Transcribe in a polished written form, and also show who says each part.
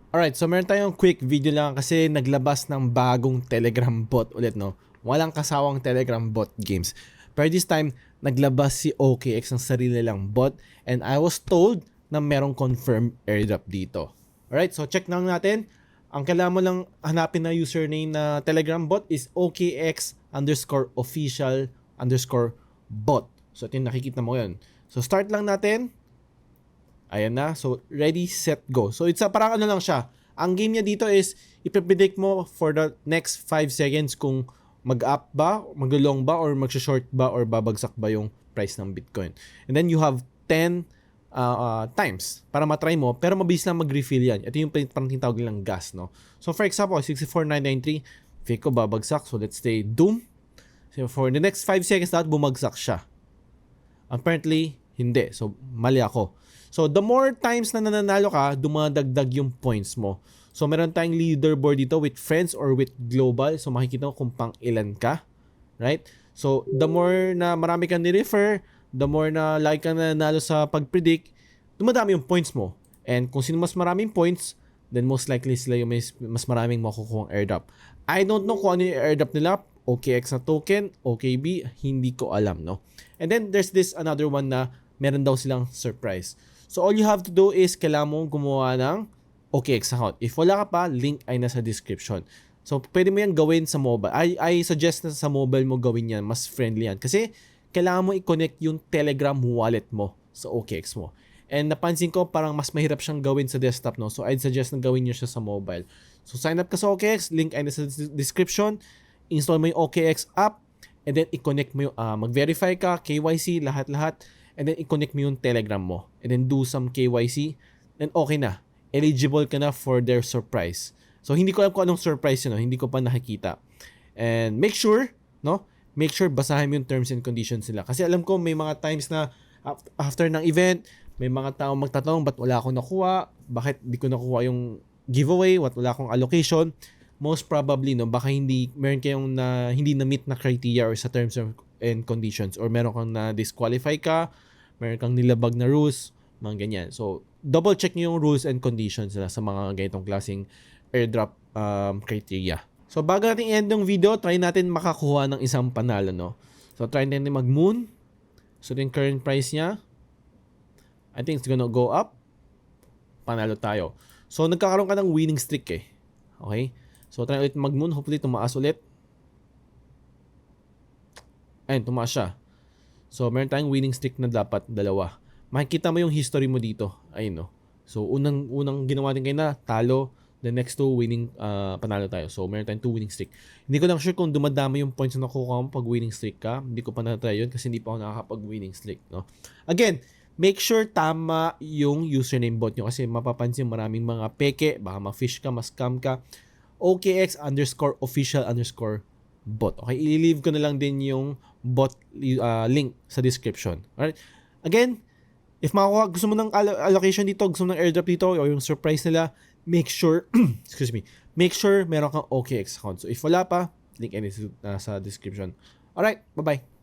Speaker 1: Alright, so meron tayong quick video lang kasi naglabas ng bagong Telegram bot ulit, no? Walang kasawang Telegram bot games. Pero this time, naglabas si OKX ng sarili lang bot and I was told na merong confirmed airdrop dito. Alright, so check na natin. Ang kailangan mo lang hanapin na username na Telegram bot is OKX_official_bot. So ito yung nakikita mo yun. So start lang natin. Ayan na. So, ready, set, go. So, it's parang ano lang siya. Ang game niya dito is, ipipredict mo for the next 5 seconds kung mag-up ba, mag-long ba, or mag-short ba, or babagsak ba yung price ng Bitcoin. And then, you have 10 times para matry mo, pero mabilis lang mag-refill yan. Ito yung parang tinatawag nilang gas, no? So, for example, 64993, fake ko babagsak. So, let's say, doom. So, for the next 5 seconds dapat bumagsak siya. Apparently, hindi. So, mali ako. So, the more times na nananalo ka, dumadagdag yung points mo. So, meron tayong leaderboard dito with friends or with global. So, makikita mo kung pang ilan ka. Right? So, the more na marami kang ni-refer, the more na lagi kang nananalo sa pag-predict, dumadami yung points mo. And kung sino mas maraming points, then most likely sila yung mas maraming makukuha airdrop. I don't know kung ano yung airdrop nila. OKX na token, OKB, hindi ko alam, no? And then, there's this another one na meron daw silang surprise. So, all you have to do is kailangan mong gumawa ng OKX account. If wala ka pa, link ay nasa description. So, pwede mo yan gawin sa mobile. I suggest na sa mobile mo gawin yan. Mas friendly yan. Kasi, kailangan mo i-connect yung Telegram wallet mo sa OKX mo. And napansin ko, parang mas mahirap siyang gawin sa desktop, no? So, I'd suggest na gawin nyo siya sa mobile. So, sign up ka sa OKX. Link ay nasa description. Install mo yung OKX app. And then, i-connect mo yung, mag-verify ka, KYC, lahat-lahat. And then, i-connect mo yung Telegram mo. And then, do some KYC. Then, okay na. Eligible ka na for their surprise. So, hindi ko alam kung anong surprise yun. No? Hindi ko pa nakikita. And make sure, no? Make sure basahin mo yung terms and conditions nila. Kasi alam ko, may mga times na after ng event, may mga taong magtatanong, ba't wala akong nakuha? Bakit di ko nakuha yung giveaway? Wala akong allocation? Most probably, no? Baka meron kayong hindi na-meet na criteria or sa terms and conditions. Or meron kang na-disqualify ka, meron kang nilabag na rules, mga ganyan. So, double check nyo yung rules and conditions nila sa mga ganitong klaseng airdrop criteria. So, bago natin i-end yung video, try natin makakuha ng isang panalo, no? So, try natin mag-moon. So, yung current price niya, I think it's gonna go up. Panalo tayo. So, nagkakaroon ka ng winning streak eh. Okay? So, try ulit mag-moon. Hopefully, tumaas ulit. Ayun, tumaas siya. So, meron tayong winning streak na dapat dalawa. Makikita mo yung history mo dito. Ayun, no? So, unang ginawa din kayo na talo. The next 2 winning, panalo tayo. So, meron tayong 2 winning streak. Hindi ko lang sure kung dumadami yung points na nakukuha mo pag winning streak ka. Hindi ko pa na-try yun kasi hindi pa ako nakakapag-winning streak, no? Again, make sure tama yung username bot nyo kasi mapapansin maraming mga peke, baka ma-fish ka, ma-scam ka. OKX_official_bot. Okay, i-leave ko na lang din yung bot link sa description. Alright? Again, if gusto mo ng allocation dito, gusto mo ng airdrop dito, o yung surprise nila, make sure, make sure meron kang OKX account. So, if wala pa, link sa description. Alright, bye-bye.